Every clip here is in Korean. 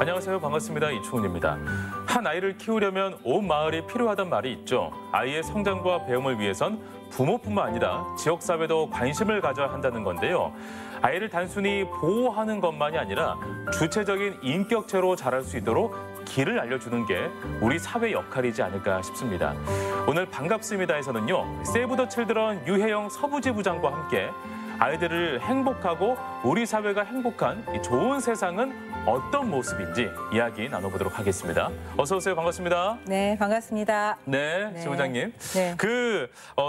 안녕하세요. 반갑습니다. 이충훈입니다. 한 아이를 키우려면 온 마을이 필요하단 말이 있죠. 아이의 성장과 배움을 위해선 부모뿐만 아니라 지역사회도 관심을 가져야 한다는 건데요. 아이를 단순히 보호하는 것만이 아니라 주체적인 인격체로 자랄 수 있도록 길을 알려주는 게 우리 사회 역할이지 않을까 싶습니다. 오늘 반갑습니다에서는요. 세이브 더 칠드런 유혜영 서부지부장과 함께 아이들을 행복하고 우리 사회가 행복한 이 좋은 세상은 어떤 모습인지 이야기 나눠보도록 하겠습니다. 어서 오세요. 반갑습니다. 네, 반갑습니다. 네, 지부장님. 네.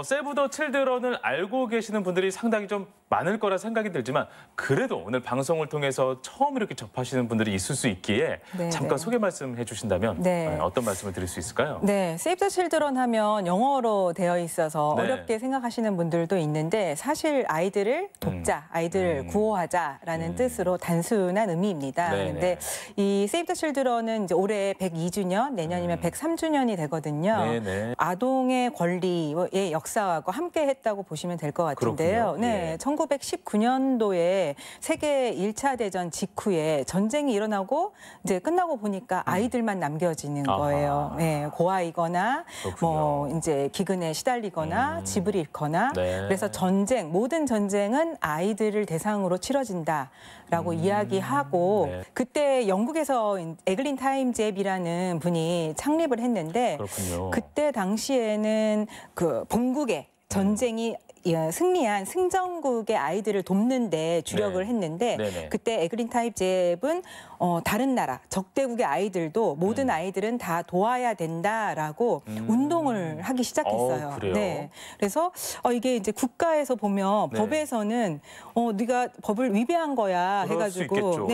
세이브 더 칠드런을 알고 계시는 분들이 상당히 좀 많을 거라 생각이 들지만 그래도 오늘 방송을 통해서 처음 이렇게 접하시는 분들이 있을 수 있기에 잠깐 소개 말씀해 주신다면 어떤 말씀을 드릴 수 있을까요? 네, 세이브 더 칠드런 하면 영어로 되어 있어서 어렵게 생각하시는 분들도 있는데 사실 아이들을 돕자, 아이들을 구호하자라는 뜻으로 단순한 의미입니다. 그런데 이 세이브 더 칠드런은 이제 올해 102주년, 내년이면 103주년이 되거든요. 아동의 권리의 역사하고 함께 했다고 보시면 될 것 같은데요. 네, 1919년도에 세계 1차 대전 직후에 전쟁이 일어나고 이제 끝나고 보니까 아이들만 남겨지는 거예요. 네, 고아이거나 뭐 이제 기근에 시달리거나 집을 잃거나 그래서 모든 전쟁은 아이들을 대상으로 치러진다라고 이야기하고 그때 영국에서 에글린 타임즈 앱이라는 분이 창립을 했는데 그때 당시에는 그 본국의 전쟁이 승리한 승전국의 아이들을 돕는 데 주력을 했는데 그때 에글린 타임즈 앱은 다른 나라, 적대국의 아이들도 모든 아이들은 다 도와야 된다라고 운동을 하기 시작했어요. 네. 그래서 이게 이제 국가에서 보면 법에서는 네가 법을 위배한 거야 해가지고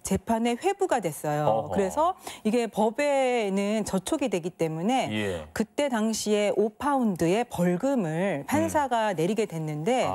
재판에 회부가 됐어요. 그래서 이게 법에는 저촉이 되기 때문에 그때 당시에 5파운드의 벌금을 판사가 내리게 됐는데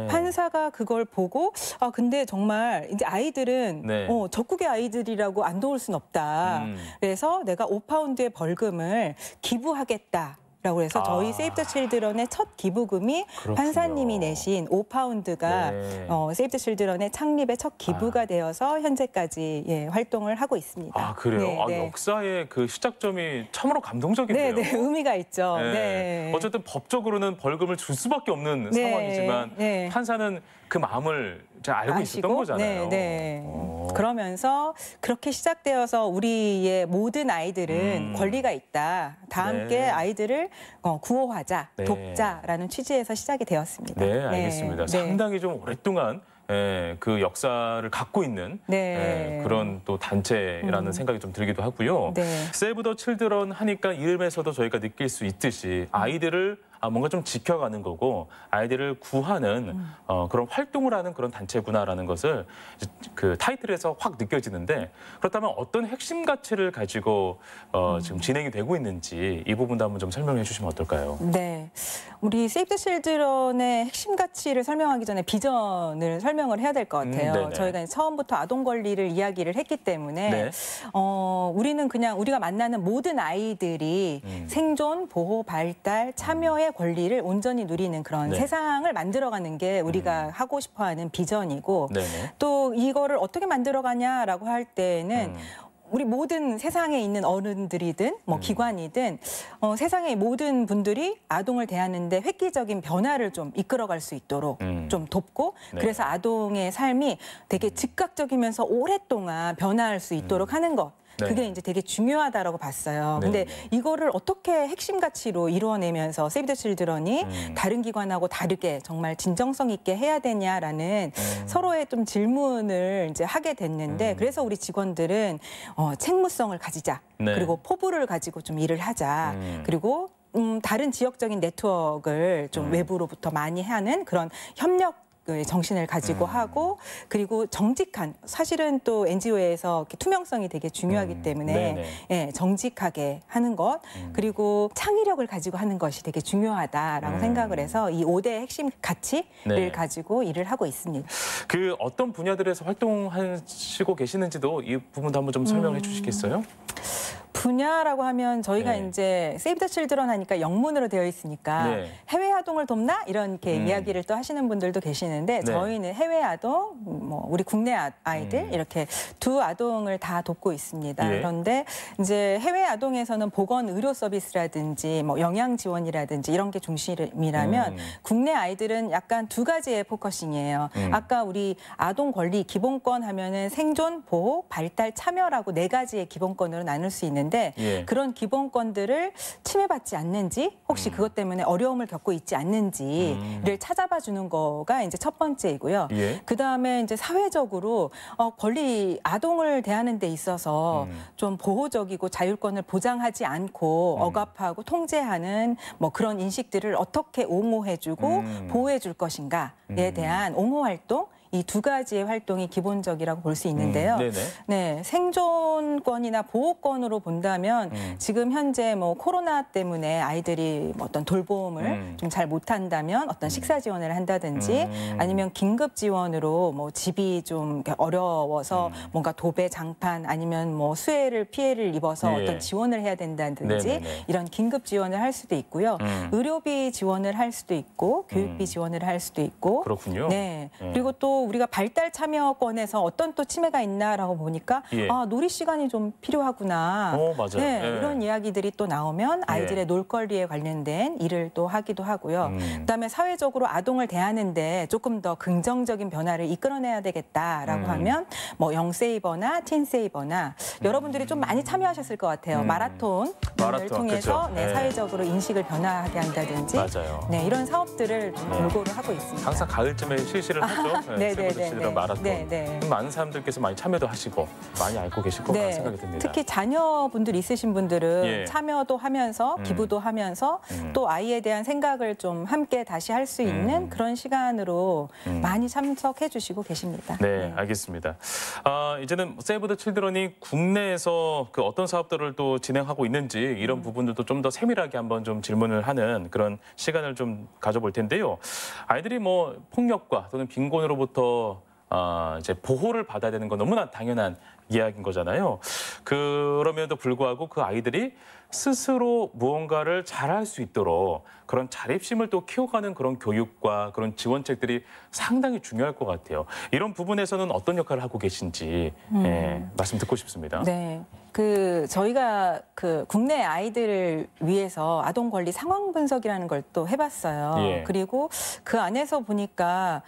판사가 그걸 보고 근데 정말 이제 아이들은 적국의 아이들이라고 안 도울 순 없다. 그래서 내가 5파운드의 벌금을 기부하겠다. 라고 해서 저희 세이브 더 칠드런의 첫 기부금이 판사님이 내신 5파운드가 세이브 더 칠드런의 창립의 첫 기부가 되어서 현재까지 활동을 하고 있습니다. 아, 그래요? 역사의 그 시작점이 참으로 감동적인데요. 네, 의미가 있죠. 어쨌든 법적으로는 벌금을 줄 수밖에 없는 상황이지만 판사는 그 마음을 잘 알고 있었던 거잖아요. 그러면서 그렇게 시작되어서 우리의 모든 아이들은 권리가 있다. 다 함께 아이들을 구호하자, 돕자라는 취지에서 시작이 되었습니다. 네, 알겠습니다. 상당히 좀 오랫동안 그 역사를 갖고 있는 그런 또 단체라는 생각이 좀 들기도 하고요. 세이브 더 칠드런 하니까 이름에서도 저희가 느낄 수 있듯이 아이들을 뭔가 좀 지켜가는 거고 아이들을 구하는 그런 활동을 하는 그런 단체구나라는 것을 그 타이틀에서 확 느껴지는데 그렇다면 어떤 핵심 가치를 가지고 지금 진행이 되고 있는지 이 부분도 한번 좀 설명해 주시면 어떨까요? 네, 우리 세이브 더 칠드런의 핵심 가치를 설명하기 전에 비전을 설명을 해야 될 것 같아요. 저희가 처음부터 아동 권리를 이야기를 했기 때문에 우리는 그냥 우리가 만나는 모든 아이들이 생존, 보호, 발달, 참여의 권리를 온전히 누리는 그런 세상을 만들어가는 게 우리가 하고 싶어하는 비전이고 또 이거를 어떻게 만들어가냐라고 할 때는 우리 모든 세상에 있는 어른들이든 기관이든 세상의 모든 분들이 아동을 대하는데 획기적인 변화를 좀 이끌어갈 수 있도록 좀 돕고 그래서 아동의 삶이 되게 즉각적이면서 오랫동안 변화할 수 있도록 하는 것. 그게 이제 되게 중요하다라고 봤어요. 근데 이거를 어떻게 핵심 가치로 이루어내면서 세이브 더 칠드런이 다른 기관하고 다르게 정말 진정성 있게 해야 되냐라는 서로의 좀 질문을 이제 하게 됐는데 그래서 우리 직원들은 책무성을 가지자. 그리고 포부를 가지고 좀 일을 하자. 그리고 다른 지역적인 네트워크를 좀 외부로부터 많이 하는 그런 협력 정신을 가지고 하고 그리고 정직한 사실은 또 NGO에서 투명성이 되게 중요하기 때문에 정직하게 하는 것 그리고 창의력을 가지고 하는 것이 되게 중요하다라고 생각을 해서 이 5대 핵심 가치를 가지고 일을 하고 있습니다. 그 어떤 분야들에서 활동하시고 계시는지도 이 부분도 한번 좀 설명해 주시겠어요? 분야라고 하면 저희가 네. 이제 세이브 더 칠드런 하니까 영문으로 되어 있으니까 네. 해외 아동을 돕나 이런 이렇게 이야기를 또 하시는 분들도 계시는데 네. 저희는 해외 아동, 뭐 우리 국내 아이들 이렇게 두 아동을 다 돕고 있습니다. 예. 그런데 이제 해외 아동에서는 보건 의료 서비스라든지 뭐 영양 지원이라든지 이런 게 중심이라면 국내 아이들은 약간 두 가지의 포커싱이에요. 아까 우리 아동 권리 기본권 하면은 생존, 보호, 발달, 참여라고 네 가지의 기본권으로 나눌 수 있는데 예. 그런 기본권들을 침해받지 않는지 혹시 그것 때문에 어려움을 겪고 있지 않는지를 찾아봐 주는 거가 이제 첫 번째이고요. 예. 그다음에 이제 사회적으로 권리 아동을 대하는 데 있어서 좀 보호적이고 자율권을 보장하지 않고 억압하고 통제하는 뭐 그런 인식들을 어떻게 옹호해주고 보호해줄 것인가에 대한 옹호 활동 이 두 가지의 활동이 기본적이라고 볼 수 있는데요. 네네. 네, 생존권이나 보호권으로 본다면 지금 현재 뭐 코로나 때문에 아이들이 뭐 어떤 돌봄을 좀 잘 못한다면 어떤 식사 지원을 한다든지 아니면 긴급 지원으로 뭐 집이 좀 어려워서 뭔가 도배, 장판 아니면 뭐 수해를 피해를 입어서 예. 어떤 지원을 해야 된다든지 네네네. 이런 긴급 지원을 할 수도 있고요. 의료비 지원을 할 수도 있고 교육비 지원을 할 수도 있고 그렇군요. 네. 예. 그리고 또 우리가 발달 참여권에서 어떤 또 침해가 있나라고 보니까 예. 아, 놀이 시간이 좀 필요하구나. 맞아요. 네, 예. 이런 이야기들이 또 나오면 아이들의 놀거리에 관련된 일을 또 하기도 하고요. 그다음에 사회적으로 아동을 대하는데 조금 더 긍정적인 변화를 이끌어내야 되겠다라고 하면 뭐 영세이버나 틴세이버나 여러분들이 좀 많이 참여하셨을 것 같아요. 마라톤을 통해서 그쵸. 네, 예. 사회적으로 인식을 변화하게 한다든지 맞아요. 네, 이런 사업들을 좀 골고루 하고 있습니다. 항상 가을쯤에 실시를 하죠. 네, 세이브 더 네, 칠드런 네. 마라톤. 네, 네. 많은 사람들께서 많이 참여도 하시고 많이 알고 계실 거라 생각이 듭니다. 특히 자녀분들 있으신 분들은 예. 참여도 하면서 기부도 하면서 또 아이에 대한 생각을 좀 함께 다시 할 수 있는 그런 시간으로 많이 참석해 주시고 계십니다. 네, 알겠습니다. 이제는 세이브 더 칠드런이 국내에서 그 어떤 사업들을 또 진행하고 있는지 이런 부분들도 좀 더 세밀하게 한번 좀 질문을 하는 그런 시간을 좀 가져볼 텐데요. 아이들이 뭐 폭력과 또는 빈곤으로부터 이제 보호를 받아야 되는 건 너무나 당연한 이야기인 거잖아요. 그럼에도 불구하고 그 아이들이 스스로 무언가를 잘할 수 있도록 그런 자립심을 또 키워가는 그런 교육과 그런 지원책들이 상당히 중요할 것 같아요. 이런 부분에서는 어떤 역할을 하고 계신지 말씀 듣고 싶습니다. 네. 저희가 국내 아이들을 위해서 아동 권리 상황 분석이라는 걸 또 해봤어요. 예. 그리고 그 안에서 보니까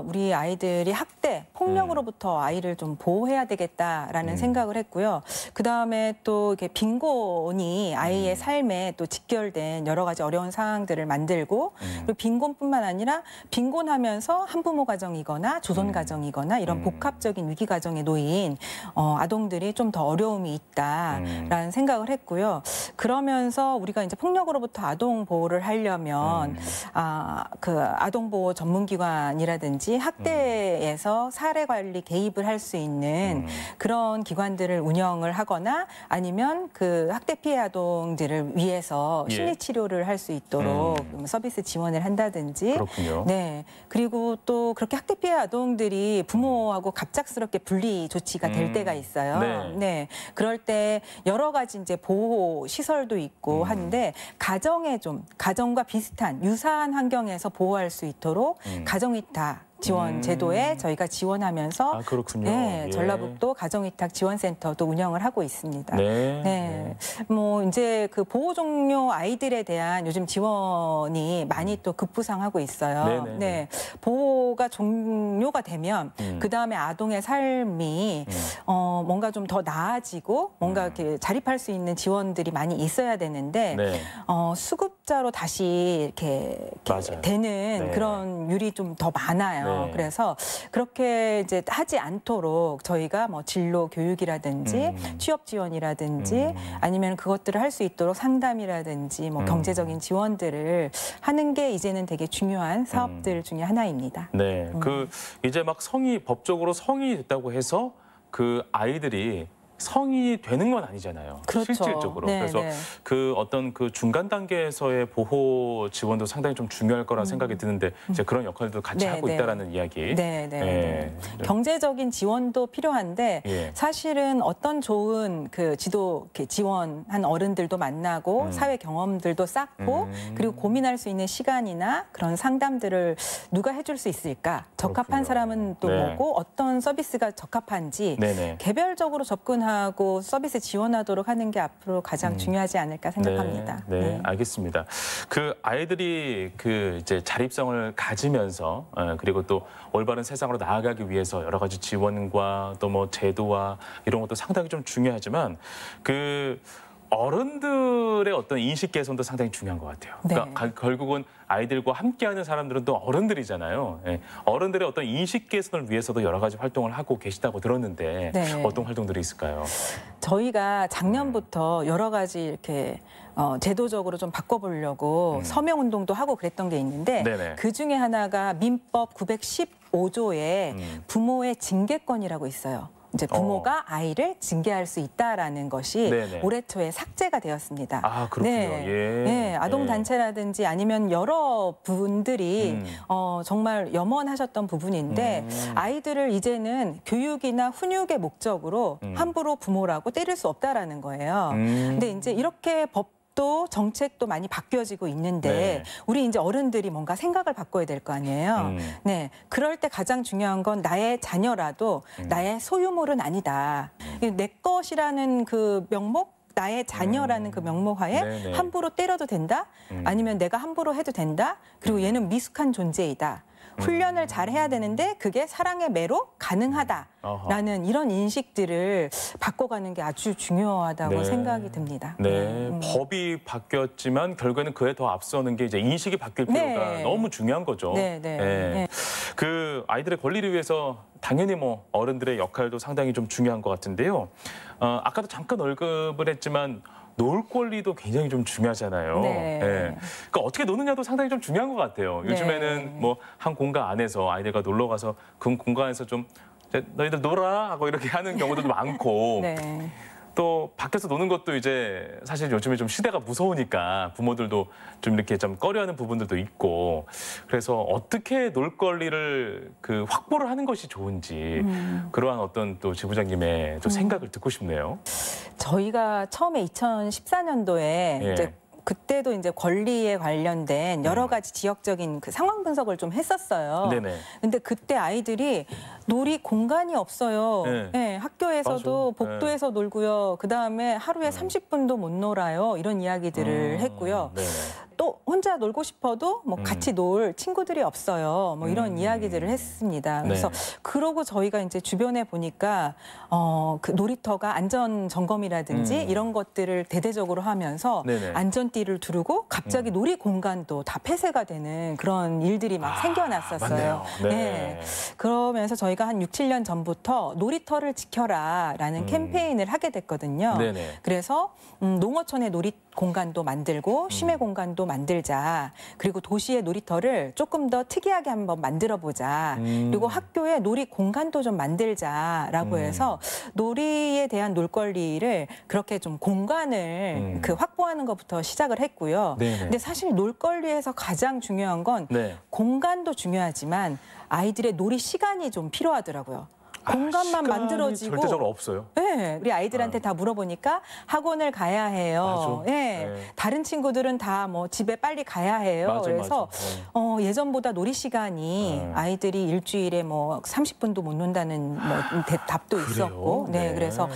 우리 아이들이 학대, 폭력으로부터 아이를 좀 보호해야 되겠다라는 생각을 했고요. 그 다음에 또 이렇게 빈곤이 아이의 삶에 또 직결된 여러 가지 어려운 상황들을 만들고 그리고 빈곤뿐만 아니라 빈곤하면서 한부모 가정이거나 조선 가정이거나 이런 복합적인 위기 가정에 놓인 아동들이 좀 더 어려움이 있다라는 생각을 했고요. 그러면서 우리가 이제 폭력으로부터 아동 보호를 하려면 아동 보호 전문기관이라든지 학대에서 사례 관리 개입을 할 수 있는 그런 기관들을 운영을 하거나 아니면 그 학대 피해 아동들을 위해서 예. 심리 치료를 할 수 있도록 서비스 지원을 한다든지. 그렇군요. 네. 그리고 또 그렇게 학대 피해 아동들이 부모하고 갑작스럽게 분리 조치가 될 때가 있어요. 네. 네. 그럴 때 여러 가지 이제 보호 시설도 있고 한데 가정과 비슷한 유사한 환경에서 보호할 수 있도록 가정위탁 지원 제도에 저희가 지원하면서 그렇군요. 네, 예. 전라북도 가정위탁 지원센터도 운영을 하고 있습니다. 네. 네. 뭐 이제 그 보호 종료 아이들에 대한 요즘 지원이 많이 또 급부상하고 있어요. 네네네. 네. 보호가 종료가 되면 그 다음에 아동의 삶이 뭔가 좀 더 나아지고 뭔가 이렇게 자립할 수 있는 지원들이 많이 있어야 되는데 네. 수급자로 다시 이렇게 맞아요. 되는 네. 그런 율이 좀 더 많아요. 네. 그래서 그렇게 이제 하지 않도록 저희가 뭐 진로 교육이라든지 취업 지원이라든지 아니면 그것들을 할 수 있도록 상담이라든지 뭐 경제적인 지원들을 하는 게 이제는 되게 중요한 사업들 중에 하나입니다. 네. 이제 막 법적으로 성인이 됐다고 해서 그 아이들이 성인이 되는 건 아니잖아요. 그렇죠. 실질적으로. 네, 그래서 네. 그 어떤 그 중간 단계에서의 보호 지원도 상당히 좀 중요할 거라 생각이 드는데 이제 그런 역할도 같이 네, 하고 네. 있다라는 이야기. 네, 네, 예. 네. 경제적인 지원도 필요한데 예. 사실은 어떤 좋은 그 지도 이렇게 지원한 어른들도 만나고 사회 경험들도 쌓고 그리고 고민할 수 있는 시간이나 그런 상담들을 누가 해줄 수 있을까? 적합한 그렇군요. 사람은 또 네. 뭐고 어떤 서비스가 적합한지 네네. 개별적으로 접근하고 서비스 지원하도록 하는 게 앞으로 가장 중요하지 않을까 생각합니다. 네, 네, 알겠습니다. 그 아이들이 그 이제 자립성을 가지면서 그리고 또 올바른 세상으로 나아가기 위해서 여러 가지 지원과 또 뭐 제도와 이런 것도 상당히 좀 중요하지만 그 어른들의 어떤 인식 개선도 상당히 중요한 것 같아요. 그러니까 결국은 아이들과 함께하는 사람들은 또 어른들이잖아요. 예. 어른들의 어떤 인식 개선을 위해서도 여러 가지 활동을 하고 계시다고 들었는데 네. 어떤 활동들이 있을까요? 저희가 작년부터 여러 가지 이렇게 제도적으로 좀 바꿔보려고 서명 운동도 하고 그랬던 게 있는데 네네. 그 중에 하나가 민법 915조에 부모의 징계권이라고 있어요. 이제 부모가 아이를 징계할 수 있다라는 것이 네네. 올해 초에 삭제가 되었습니다. 아, 그렇군요. 네. 예. 네, 아동 단체라든지 아니면 여러 분들이 정말 염원하셨던 부분인데 아이들을 이제는 교육이나 훈육의 목적으로 함부로 부모라고 때릴 수 없다라는 거예요. 근데 이제 이렇게 또 정책도 많이 바뀌어지고 있는데 네. 우리 이제 어른들이 뭔가 생각을 바꿔야 될 거 아니에요. 네, 그럴 때 가장 중요한 건 나의 자녀라도 나의 소유물은 아니다. 내 것이라는 그 명목. 나의 자녀라는 그 명목하에 네네. 함부로 때려도 된다? 아니면 내가 함부로 해도 된다? 그리고 얘는 미숙한 존재이다. 훈련을 잘 해야 되는데 그게 사랑의 매로 가능하다라는 이런 인식들을 바꿔가는 게 아주 중요하다고 네. 생각이 듭니다. 네, 법이 바뀌었지만 결국에는 그에 더 앞서는 게 이제 인식이 바뀔 필요가 네. 너무 중요한 거죠. 네, 네, 네. 그 아이들의 권리를 위해서 당연히 뭐 어른들의 역할도 상당히 좀 중요한 것 같은데요. 아까도 잠깐 언급을 했지만 놀 권리도 굉장히 좀 중요하잖아요. 네. 그러니까 어떻게 노느냐도 상당히 좀 중요한 것 같아요. 요즘에는 뭐 한 공간 안에서 아이들과 놀러 가서 그 공간에서 좀 너희들 놀아 하고 이렇게 하는 경우도 많고 네. 또 밖에서 노는 것도 이제 사실 요즘에 좀 시대가 무서우니까 부모들도 좀 이렇게 좀 꺼려하는 부분들도 있고 그래서 어떻게 놀 권리를 그 확보를 하는 것이 좋은지 그러한 어떤 또 지부장님의 또 생각을 듣고 싶네요. 저희가 처음에 2014년도에 이제 그때도 이제 권리에 관련된 여러 가지 지역적인 그 상황 분석을 좀 했었어요. 네네. 근데 그때 아이들이 놀이 공간이 없어요. 네. 네, 학교에서도 맞아. 복도에서 놀고요. 그다음에 하루에 30분도 못 놀아요. 이런 이야기들을 했고요. 네네. 또 혼자 놀고 싶어도 뭐 같이 놀 친구들이 없어요. 뭐 이런 이야기들을 했습니다. 그래서 그러고 저희가 이제 주변에 보니까 그 놀이터가 안전 점검이라든지 이런 것들을 대대적으로 하면서 네네. 안전띠를 두르고 갑자기 놀이 공간도 다 폐쇄가 되는 그런 일들이 막 생겨났었어요. 맞네요. 네. 그러면서 저희가 한 6, 7년 전부터 놀이터를 지켜라라는 캠페인을 하게 됐거든요. 네네. 그래서 농어촌의 놀이 공간도 만들고 쉼의 공간도 만들자. 그리고 도시의 놀이터를 조금 더 특이하게 한번 만들어 보자. 그리고 학교에 놀이 공간도 좀 만들자라고 해서 놀이에 대한 놀거리를 그렇게 좀 공간을 그 확보하는 것부터 시작을 했고요. 네네. 근데 사실 놀거리에서 가장 중요한 건 네. 공간도 중요하지만 아이들의 놀이 시간이 좀 필요하더라고요. 공간만 시간이 만들어지고 절대적으로 없어요. 네, 우리 아이들한테 다 물어보니까 학원을 가야 해요. 맞아. 네, 네. 다른 친구들은 다 뭐 집에 빨리 가야 해요. 맞아, 그래서 맞아. 예전보다 놀이 시간이 아이들이 일주일에 뭐 30분도 못 논다는 뭐 답도 그래요? 있었고, 네, 네. 그래서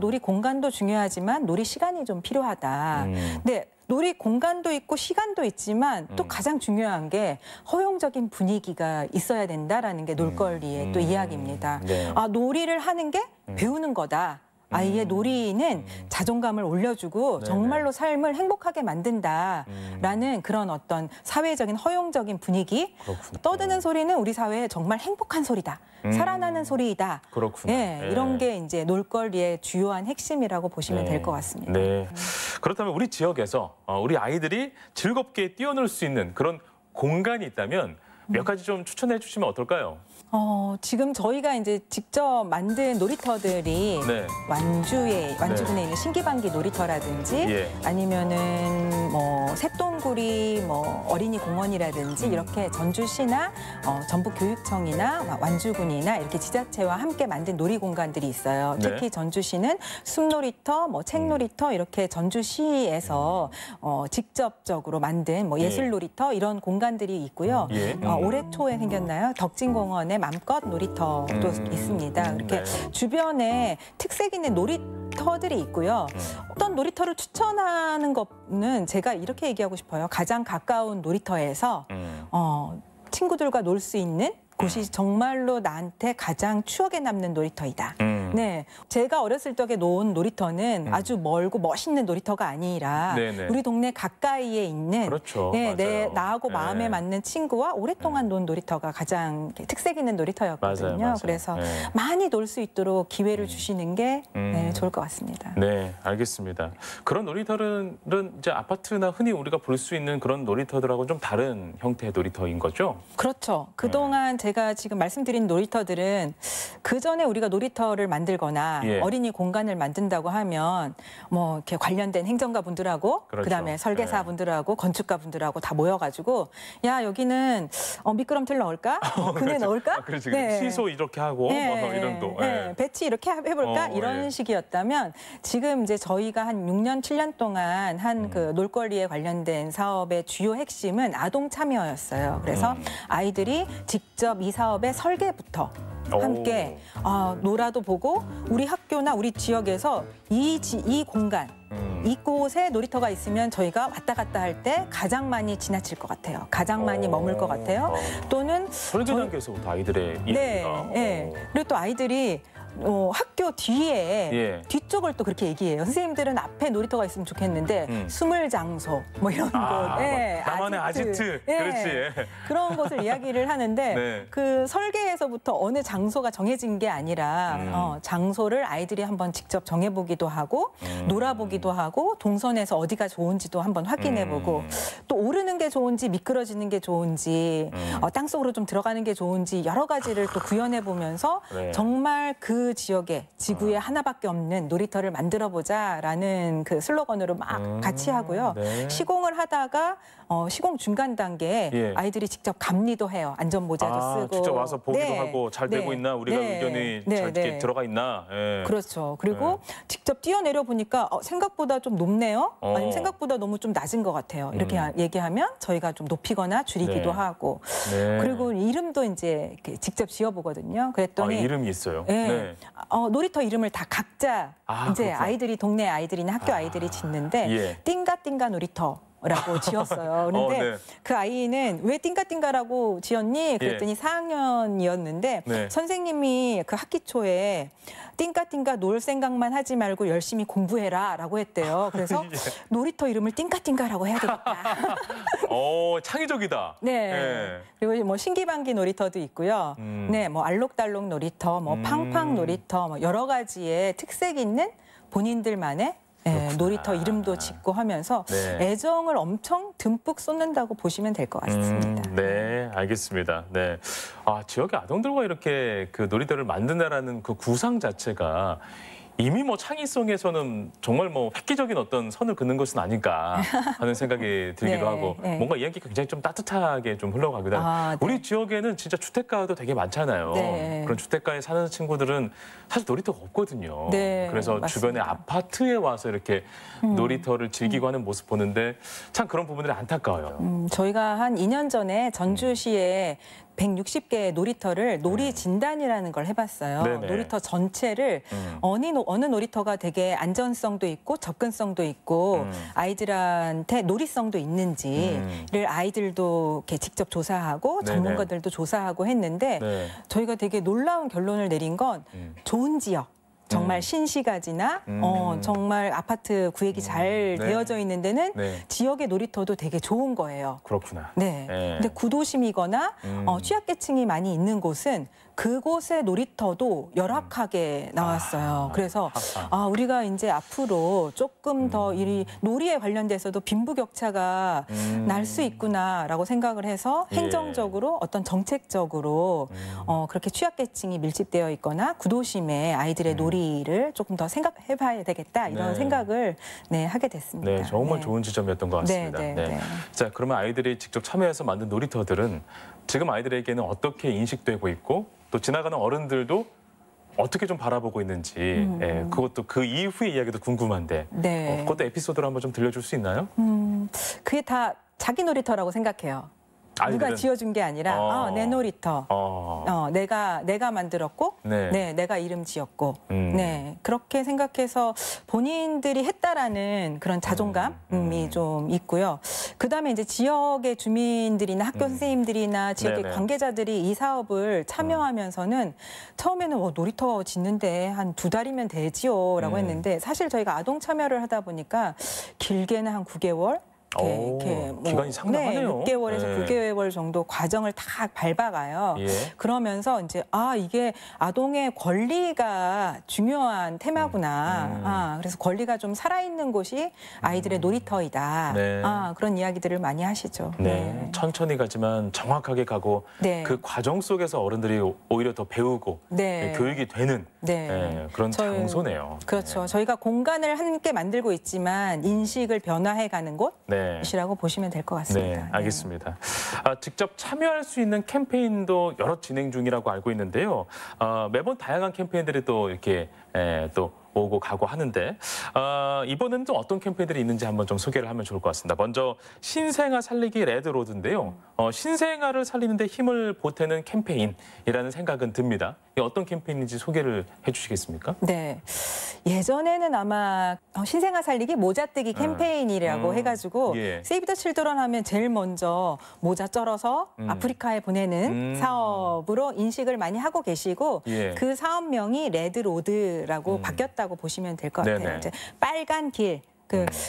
놀이 공간도 중요하지만 놀이 시간이 좀 필요하다. 네. 놀이 공간도 있고 시간도 있지만 또 가장 중요한 게 허용적인 분위기가 있어야 된다라는 게 놀거리의 또 이야기입니다. 네. 놀이를 하는 게 배우는 거다. 아이의 놀이는 자존감을 올려주고 정말로 삶을 행복하게 만든다라는 그런 어떤 사회적인 허용적인 분위기. 그렇군요. 떠드는 소리는 우리 사회에 정말 행복한 소리다. 살아나는 소리이다. 그렇구나. 예, 네. 이런 게 이제 놀거리의 주요한 핵심이라고 보시면 될 것 같습니다. 네. 그렇다면 우리 지역에서 우리 아이들이 즐겁게 뛰어놀 수 있는 그런 공간이 있다면 몇 가지 좀 추천해 주시면 어떨까요? 지금 저희가 이제 직접 만든 놀이터들이 네. 완주군에 있는 신기방기 놀이터라든지 예. 아니면은 뭐 쇳동구리 어린이 공원이라든지 이렇게 전주시나 전북교육청이나 완주군이나 이렇게 지자체와 함께 만든 놀이 공간들이 있어요. 네. 특히 전주시는 숲놀이터, 책놀이터 이렇게 전주시에서 직접적으로 만든 예술 놀이터 이런 공간들이 있고요. 예. 올해 초에 생겼나요? 덕진공원에 맘껏 놀이터도 있습니다. 이렇게 네. 주변에 특색 있는 놀이터들이 있고요. 어떤 놀이터를 추천하는 거는 제가 이렇게 얘기하고 싶어요. 가장 가까운 놀이터에서 친구들과 놀 수 있는 곳이 정말로 나한테 가장 추억에 남는 놀이터이다. 네, 제가 어렸을 적에 놓은 놀이터는 아주 멀고 멋있는 놀이터가 아니라 네네. 우리 동네 가까이에 있는 그렇죠. 나하고 마음에 네. 맞는 친구와 오랫동안 논 놀이터가 가장 특색 있는 놀이터였거든요. 맞아요. 그래서 네. 많이 놀 수 있도록 기회를 주시는 게 좋을 것 같습니다. 네, 알겠습니다. 그런 놀이터는 이제 아파트나 흔히 우리가 볼 수 있는 그런 놀이터들하고 좀 다른 형태의 놀이터인 거죠? 그렇죠. 그동안 제가 지금 말씀드린 놀이터들은 그 전에 우리가 놀이터를 만들거나 예. 어린이 공간을 만든다고 하면 이렇게 관련된 행정가 분들하고 그렇죠. 그다음에 설계사 분들하고 건축가 분들하고 다 모여가지고 야 여기는 미끄럼틀 넣을까? 그네 넣을까? 그렇지. 시소 이렇게 하고 이런 도. 배치 이렇게 해볼까? 이런 예. 식이었다면 지금 이제 저희가 한 6년, 7년 동안 한 그 놀거리에 관련된 사업의 주요 핵심은 아동 참여였어요. 그래서 아이들이 직접 이 사업의 설계부터 함께 놀아도 보고 우리 학교나 우리 지역에서 이 공간 이곳에 놀이터가 있으면 저희가 왔다 갔다 할 때 가장 많이 지나칠 것 같아요. 가장 많이 머물 것 같아요. 또는 설계 단계에서부터 아이들의 네, 이야기가. 네. 그리고 또 아이들이 학교 뒤에 뒤쪽을 또 그렇게 얘기해요. 선생님들은 앞에 놀이터가 있으면 좋겠는데 숨을 장소 이런 곳, 나만의 아지트. 그렇지. 그런 곳을 이야기를 하는데 네. 그 설계에서부터 어느 장소가 정해진 게 아니라 장소를 아이들이 한번 직접 정해보기도 하고 놀아보기도 하고 동선에서 어디가 좋은지도 한번 확인해보고 또 오르는 게 좋은지 미끄러지는 게 좋은지 땅속으로 좀 들어가는 게 좋은지 여러 가지를 또 구현해보면서 네. 정말 그 지역에 지구에 하나밖에 없는 놀이터를 만들어보자라는 그 슬로건으로 막 같이 하고요. 네. 시공을 하다가 시공 중간 단계에 아이들이 직접 감리도 해요. 안전모자도 쓰고. 직접 와서 보기도 하고 잘 되고 있나 우리가 의견이 잘 이렇게 들어가 있나. 그렇죠. 그리고 직접 뛰어내려 보니까 생각보다 좀 높네요. 아니면 생각보다 너무 좀 낮은 것 같아요. 이렇게 얘기하면 저희가 좀 높이거나 줄이기도 하고. 그리고 이름도 이제 이렇게 직접 지어보거든요. 그랬더니 이름이 있어요. 놀이터 이름을 다 각자 이제 그렇구나. 아이들이 동네 아이들이나 학교 아이들이 짓는데 띵가띵가 놀이터. 라고 지었어요. 그런데 그 아이는 왜 띵가띵가라고 지었니? 그랬더니 4학년이었는데 선생님이 그 학기 초에 띵가띵가 놀 생각만 하지 말고 열심히 공부해라 라고 했대요. 그래서 놀이터 이름을 띵가띵가라고 해야 되겠다. 창의적이다. 네. 그리고 신기방기 놀이터도 있고요. 네, 알록달록 놀이터, 팡팡 놀이터, 여러 가지의 특색 있는 본인들만의 놀이터 이름도 짓고 하면서 애정을 엄청 듬뿍 쏟는다고 보시면 될 것 같습니다. 네, 알겠습니다. 네, 지역의 아동들과 이렇게 그 놀이터를 만든다라는 그 구상 자체가 이미 창의성에서는 정말 획기적인 어떤 선을 긋는 것은 아닐까 하는 생각이 들기도 하고 뭔가 이야기가 굉장히 좀 따뜻하게 좀 흘러가기도 하고 우리 지역에는 진짜 주택가도 되게 많잖아요. 그런 주택가에 사는 친구들은 사실 놀이터가 없거든요. 그래서 맞습니다. 주변에 아파트에 와서 이렇게 놀이터를 즐기고 하는 모습 보는데 참 그런 부분들이 안타까워요. 저희가 한 2년 전에 전주시에 160개의 놀이터를 놀이 진단이라는 걸 해봤어요. 놀이터 전체를 어느 놀이터가 되게 안전성도 있고 접근성도 있고 아이들한테 놀이성도 있는지를 아이들도 이렇게 직접 조사하고 전문가들도 조사하고 했는데 저희가 되게 놀라운 결론을 내린 건 좋은 지역. 정말 신시가지나 정말 아파트 구획이 잘 되어져 있는 데는 지역의 놀이터도 되게 좋은 거예요. 그렇구나. 근데 구도심이거나 취약계층이 많이 있는 곳은 그곳의 놀이터도 열악하게 나왔어요. 그래서 우리가 이제 앞으로 조금 더 이 놀이에 관련돼서도 빈부격차가 날 수 있구나라고 생각을 해서 행정적으로 어떤 정책적으로 그렇게 취약계층이 밀집되어 있거나 구도심에 아이들의 놀이를 조금 더 생각해봐야 되겠다 이런 생각을 하게 됐습니다. 네, 정말 좋은 지점이었던 것 같습니다. 네. 자, 그러면 아이들이 직접 참여해서 만든 놀이터들은 지금 아이들에게는 어떻게 인식되고 있고 또 지나가는 어른들도 어떻게 좀 바라보고 있는지 그것도 그 이후의 이야기도 궁금한데 그것도 에피소드로 한번 좀 들려줄 수 있나요? 그게 다 자기 놀이터라고 생각해요. 누가 지어준 게 아니라 내 놀이터, 내가 만들었고, 내가 이름 지었고, 그렇게 생각해서 본인들이 했다라는 그런 자존감이 좀 있고요. 그다음에 이제 지역의 주민들이나 학교 선생님들이나 지역의 관계자들이 이 사업을 참여하면서는 처음에는 놀이터 짓는데 한 2달이면 되지요라고 했는데 사실 저희가 아동 참여를 하다 보니까 길게는 한 9개월. 이렇게 기간이 상당하네요. 6개월에서 9개월 정도 과정을 다 밟아가요. 그러면서 이제 이게 아동의 권리가 중요한 테마구나. 그래서 권리가 좀 살아있는 곳이 아이들의 놀이터이다. 그런 이야기들을 많이 하시죠. 천천히 가지만 정확하게 가고 그 과정 속에서 어른들이 오히려 더 배우고 교육이 되는 그런 장소네요. 그렇죠. 저희가 공간을 함께 만들고 있지만 인식을 변화해가는 곳. 이라고 보시면 될 것 같습니다. 네, 알겠습니다. 직접 참여할 수 있는 캠페인도 여러 진행 중이라고 알고 있는데요. 매번 다양한 캠페인들이 또 이렇게 또 오고 가고 하는데 이번에는 또 어떤 캠페인들이 있는지 한번 좀 소개를 하면 좋을 것 같습니다. 먼저 신생아 살리기 레드로드인데요. 신생아를 살리는데 힘을 보태는 캠페인이라는 생각은 듭니다. 이게 어떤 캠페인인지 소개를 해주시겠습니까? 네. 예전에는 아마 신생아 살리기 모자뜨기 캠페인이라고 해가지고 세이브 더 칠드런 하면 제일 먼저 모자 쩔어서 아프리카에 보내는 사업으로 인식을 많이 하고 계시고 그 사업명이 레드로드라고 바뀌었다고 보시면 될 것 같아요. 이제 빨간 길.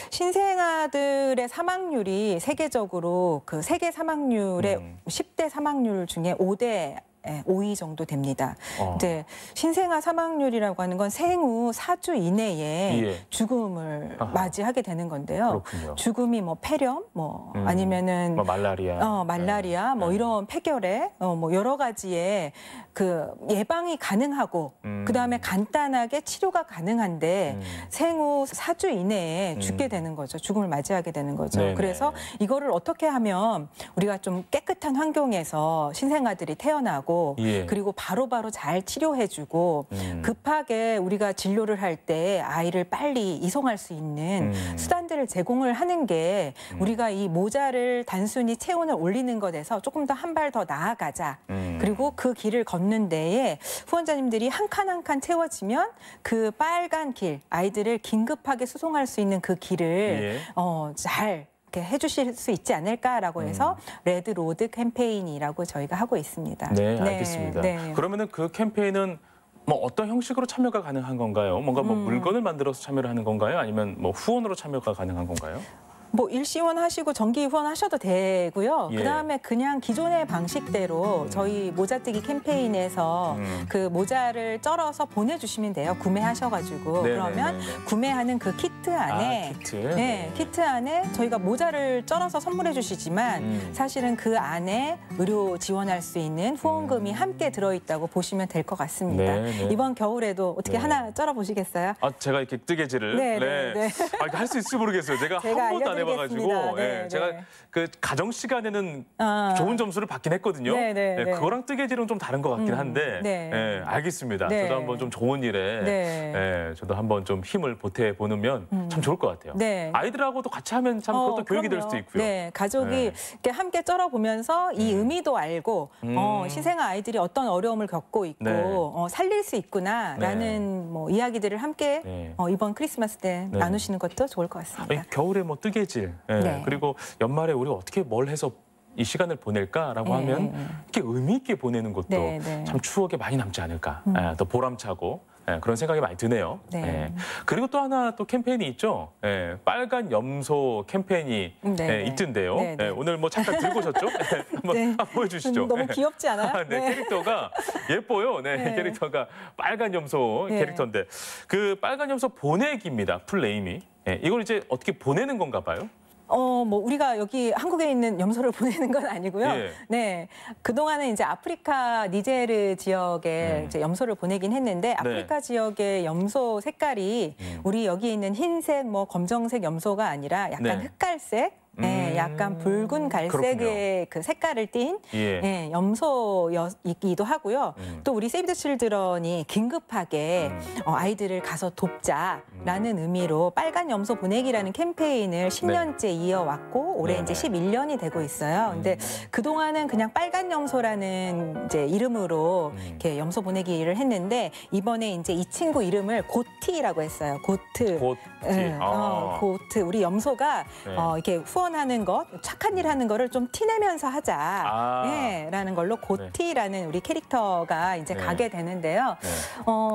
신생아들의 사망률이 세계적으로 그 세계 사망률의 10대 사망률 중에 5위 정도 됩니다. 이제 신생아 사망률이라고 하는 건 생후 4주 이내에 죽음을 맞이하게 되는 건데요. 그렇군요. 죽음이 뭐 폐렴, 아니면은 말라리아, 이런 폐결에 여러 가지의 그 예방이 가능하고 그다음에 간단하게 치료가 가능한데 생후 4주 이내에 죽게 되는 거죠. 죽음을 맞이하게 되는 거죠. 그래서 이거를 어떻게 하면 우리가 좀 깨끗한 환경에서 신생아들이 태어나고 그리고 바로바로 잘 치료해주고 급하게 우리가 진료를 할 때 아이를 빨리 이송할 수 있는 수단들을 제공을 하는 게 우리가 이 모자를 단순히 체온을 올리는 것에서 조금 더 한 발 더 나아가자. 그리고 그 길을 걷는 데에 후원자님들이 한 칸 한 칸 채워지면 그 빨간 길, 아이들을 긴급하게 수송할 수 있는 그 길을 잘 이렇게 해주실 수 있지 않을까라고 해서 레드로드 캠페인이라고 저희가 하고 있습니다. 네, 알겠습니다. 그러면은 그 캠페인은 뭐 어떤 형식으로 참여가 가능한 건가요? 뭔가 뭐 물건을 만들어서 참여를 하는 건가요? 아니면 뭐 후원으로 참여가 가능한 건가요? 뭐 일시원 하시고 정기 후원하셔도 되고요. 그다음에 그냥 기존의 방식대로 저희 모자뜨기 캠페인에서 그 모자를 쩔어서 보내주시면 돼요. 구매하셔가지고 그러면 구매하는 그 키트 안에 키트 안에 저희가 모자를 쩔어서 선물해 주시지만 사실은 그 안에 의료 지원할 수 있는 후원금이 함께 들어있다고 보시면 될 것 같습니다. 이번 겨울에도 어떻게 하나 쩔어 보시겠어요? 제가 이렇게 뜨개질을 할 수 있을지 모르겠어요. 제가 한 번도 안 해봐가지고 제가 그 가정 시간에는 좋은 점수를 받긴 했거든요. 그거랑 뜨개질은 좀 다른 것 같긴 한데 알겠습니다. 저도 한번 좀 좋은 일에 저도 한번 좀 힘을 보태 보면 참 좋을 것 같아요. 아이들하고도 같이 하면 참 그것도 교육이 될 수도 있고요. 가족이 이렇게 함께 쩔어 보면서 이 의미도 알고 신생아 아이들이 어떤 어려움을 겪고 있고 살릴 수 있구나라는 뭐 이야기들을 함께 이번 크리스마스 때 나누시는 것도 좋을 것 같습니다. 겨울에 뭐 뜨개질 그리고 연말에 우리가 어떻게 뭘 해서 이 시간을 보낼까라고 하면 이렇게 의미 있게 보내는 것도 참 추억에 많이 남지 않을까. 더 보람차고 그런 생각이 많이 드네요. 네. 예. 그리고 또 하나 또 캠페인이 있죠. 예, 빨간 염소 캠페인이 네. 있던데요. 네, 네. 예, 오늘 뭐 잠깐 들고 오셨죠? 한번 네. 보여주시죠. 너무 귀엽지 않아요? 네, 캐릭터가 예뻐요. 네, 네. 캐릭터가 빨간 염소 네. 캐릭터인데 그 빨간 염소 보내기입니다. 풀네임이. 예, 이걸 이제 어떻게 보내는 건가 봐요? 뭐 우리가 여기 한국에 있는 염소를 보내는 건 아니고요. 예. 네, 그동안은 이제 아프리카 니제르 지역에 이제 염소를 보내긴 했는데 아프리카 지역의 염소 색깔이 우리 여기 있는 흰색, 뭐 검정색 염소가 아니라 약간 네. 흑갈색. 네, 약간 붉은 갈색의 그렇군요. 그 색깔을 띤 예. 염소이기도 하고요. 또 우리 세이브 더 칠드런이 긴급하게 아이들을 가서 돕자라는 의미로 빨간 염소 보내기라는 캠페인을 10년째 이어왔고 올해 네네. 이제 11년이 되고 있어요. 근데 그동안은 그냥 빨간 염소라는 이제 이름으로 이렇게 염소 보내기를 했는데 이번에 이제 이 친구 이름을 고티라고 했어요. 고트. 고티. 네, 고트. 우리 염소가 네. 이렇게 후원하는 것, 착한 일 하는 거를 좀 티내면서 하자. 네, 라는 걸로 고티라는 우리 캐릭터가 이제 네. 가게 되는데요. 네.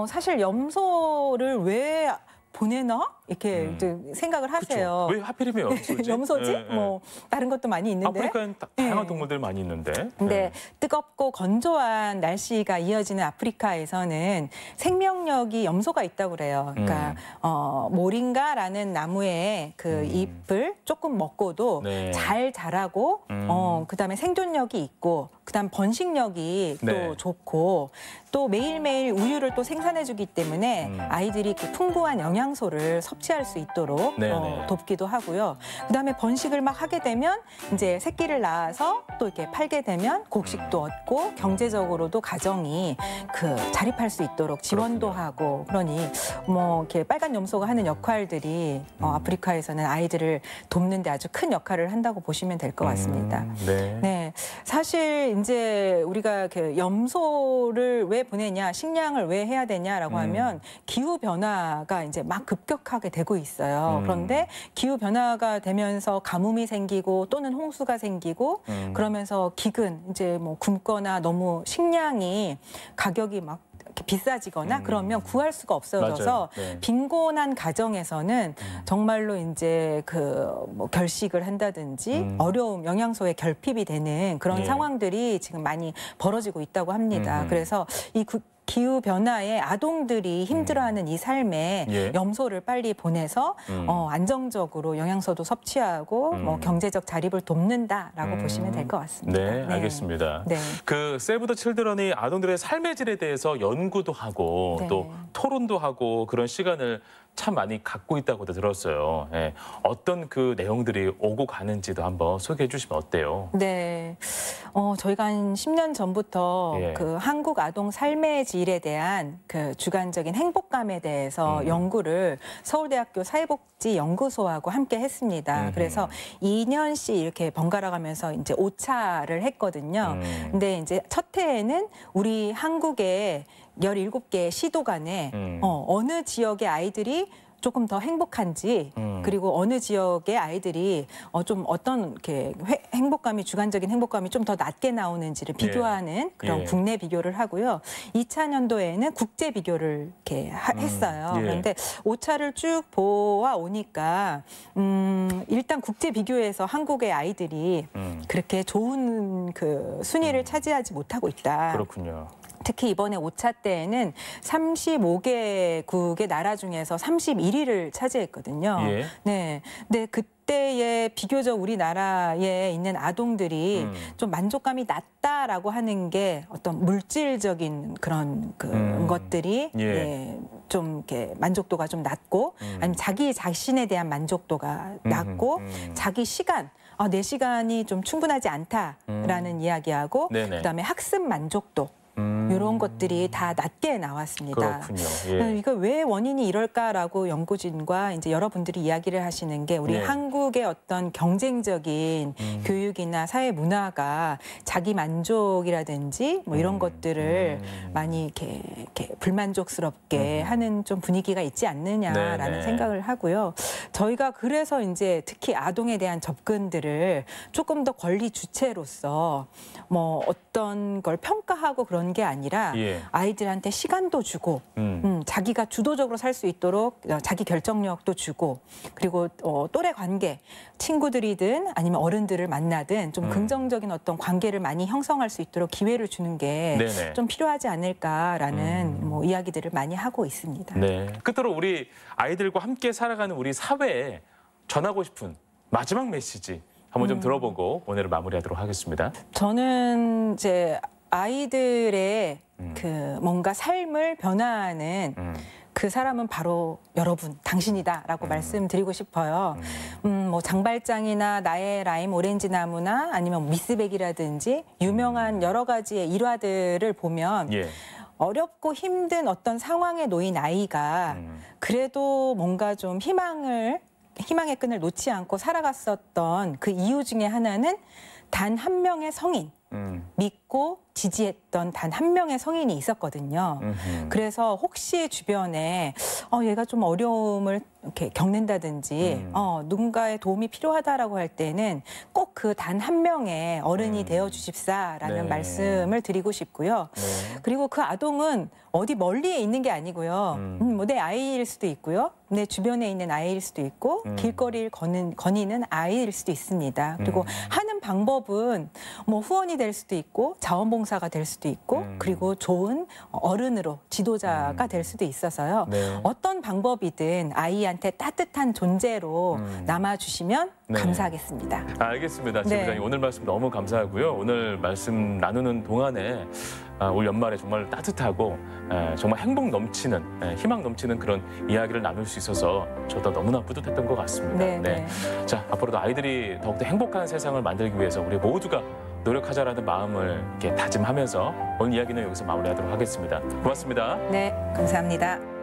사실 염소를 왜 보내나? 이렇게 이제 생각을 하세요. 그쵸. 왜 하필이면 염소지? 염소지? 예, 예. 뭐 다른 것도 많이 있는데. 아프리카엔 다양한 네. 동물들 많이 있는데. 근데 예. 뜨겁고 건조한 날씨가 이어지는 아프리카에서는 생명력이 염소가 있다고 그래요. 그러니까 모링가라는 나무의 그 잎을 조금 먹고도 네. 잘 자라고 그다음에 생존력이 있고 그다음 번식력이 네. 또 좋고 또 매일매일 우유를 또 생산해주기 때문에 아이들이 그 풍부한 영양소를 섭취할 수 있도록 네네. 돕기도 하고요. 그다음에 번식을 막 하게 되면 이제 새끼를 낳아서 또 이렇게 팔게 되면 곡식도 얻고 경제적으로도 가정이 그 자립할 수 있도록 지원도 그렇군요. 하고 그러니 뭐 이렇게 빨간 염소가 하는 역할들이 아프리카에서는 아이들을 돕는 데 아주 큰 역할을 한다고 보시면 될 것 같습니다. 네. 네, 사실 이제 우리가 그 염소를 왜 보내냐, 식량을 왜 해야 되냐라고 하면 기후 변화가 이제 막 급격하게 되고 있어요. 그런데 기후 변화가 되면서 가뭄이 생기고 또는 홍수가 생기고 그러면서 기근 이제 뭐 굶거나 너무 식량이 가격이 막 이렇게 비싸지거나 그러면 구할 수가 없어져서 맞아요. 네. 빈곤한 가정에서는 정말로 이제 그 뭐 결식을 한다든지 어려움, 영양소의 결핍이 되는 그런 예. 상황들이 지금 많이 벌어지고 있다고 합니다. 그래서 이 기후 변화에 아동들이 힘들어하는 이 삶에 예. 염소를 빨리 보내서 안정적으로 영양소도 섭취하고 뭐 경제적 자립을 돕는다라고 보시면 될 것 같습니다. 네, 알겠습니다. 네. 그 세이브 더 칠드런이 아동들의 삶의 질에 대해서 연구도 하고 네. 또 토론도 하고 그런 시간을 참 많이 갖고 있다고도 들었어요. 예. 어떤 그 내용들이 오고 가는지도 한번 소개해 주시면 어때요? 네, 저희가 한 10년 전부터 예. 그 한국 아동 삶의 질에 대한 그 주관적인 행복감에 대해서 연구를 서울대학교 사회복지연구소하고 함께 했습니다. 그래서 2년씩 이렇게 번갈아 가면서 이제 5차를 했거든요. 근데 이제 첫 해에는 우리 한국의 17개 시도 간에 어느 지역의 아이들이 조금 더 행복한지 그리고 어느 지역의 아이들이 좀 어떤 이렇게 행복감이 주관적인 행복감이 좀 더 낮게 나오는지를 비교하는 그런 예. 국내 비교를 하고요. 2차 년도에는 국제 비교를 이렇게 했어요. 예. 그런데 5차를 쭉 보아 오니까 일단 국제 비교에서 한국의 아이들이 그렇게 좋은 그 순위를 차지하지 못하고 있다. 그렇군요. 특히 이번에 5차 때에는 35개국의 나라 중에서 31위를 차지했거든요. 예. 네. 근데 그때의 비교적 우리나라에 있는 아동들이 좀 만족감이 낮다라고 하는 게 어떤 물질적인 그런 것들이 예. 예, 좀 이렇게 만족도가 좀 낮고 아니면 자기 자신에 대한 만족도가 낮고 자기 시간 내 시간이 좀 충분하지 않다라는 이야기하고 네네. 그다음에 학습 만족도 이런 것들이 다 낮게 나왔습니다. 그렇군요. 예. 이거 왜 원인이 이럴까라고 연구진과 이제 여러분들이 이야기를 하시는 게 우리 예. 한국의 어떤 경쟁적인 교육이나 사회 문화가 자기 만족이라든지 뭐 이런 것들을 많이 이렇게 불만족스럽게 하는 좀 분위기가 있지 않느냐라는 네네. 생각을 하고요. 저희가 그래서 이제 특히 아동에 대한 접근들을 조금 더 권리 주체로서 뭐 어떤 걸 평가하고 그런 게 아니라 예. 아이들한테 시간도 주고 자기가 주도적으로 살 수 있도록 자기 결정력도 주고 그리고 또래 관계, 친구들이든 아니면 어른들을 만나든 좀 긍정적인 어떤 관계를 많이 형성할 수 있도록 기회를 주는 게 좀 필요하지 않을까라는 뭐 이야기들을 많이 하고 있습니다. 네. 끝으로 우리 아이들과 함께 살아가는 우리 사회에 전하고 싶은 마지막 메시지 한번 좀 들어보고 오늘을 마무리하도록 하겠습니다. 저는 이제 아이들의 그 뭔가 삶을 변화하는 그 사람은 바로 여러분, 당신이다라고 말씀드리고 싶어요. 뭐 장발장이나 나의 라임 오렌지 나무나 아니면 미스백이라든지 유명한 여러 가지의 일화들을 보면 예. 어렵고 힘든 어떤 상황에 놓인 아이가 그래도 뭔가 좀 희망의 끈을 놓지 않고 살아갔었던 그 이유 중에 하나는 단 한 명의 성인, 믿고 지지했던 단 한 명의 성인이 있었거든요. 그래서 혹시 주변에 얘가 좀 어려움을 이렇게 겪는다든지 누군가의 도움이 필요하다라고 할 때는 꼭 그 단 한 명의 어른이 되어 주십사라는 말씀을 드리고 싶고요. 그리고 그 아동은 어디 멀리에 있는 게 아니고요. 뭐 내 아이일 수도 있고요. 내 주변에 있는 아이일 수도 있고 길거리를 거니는 아이일 수도 있습니다. 그리고 하는 방법은 뭐 후원이 될 수도 있고 자원봉사가 될 수도 있고 그리고 좋은 어른으로 지도자가 될 수도 있어서요. 어떤 방법이든 아이한테 따뜻한 존재로 남아주시면 감사하겠습니다. 알겠습니다. 지부장님 오늘 말씀 너무 감사하고요. 오늘 말씀 나누는 동안에 올 연말에 정말 따뜻하고 정말 행복 넘치는 희망 넘치는 그런 이야기를 나눌 수 있어서 저도 너무나 뿌듯했던 것 같습니다. 네. 자, 앞으로도 아이들이 더욱더 행복한 세상을 만들기 위해서 우리 모두가 노력하자라는 마음을 이렇게 다짐하면서 오늘 이야기는 여기서 마무리하도록 하겠습니다. 고맙습니다. 네, 감사합니다.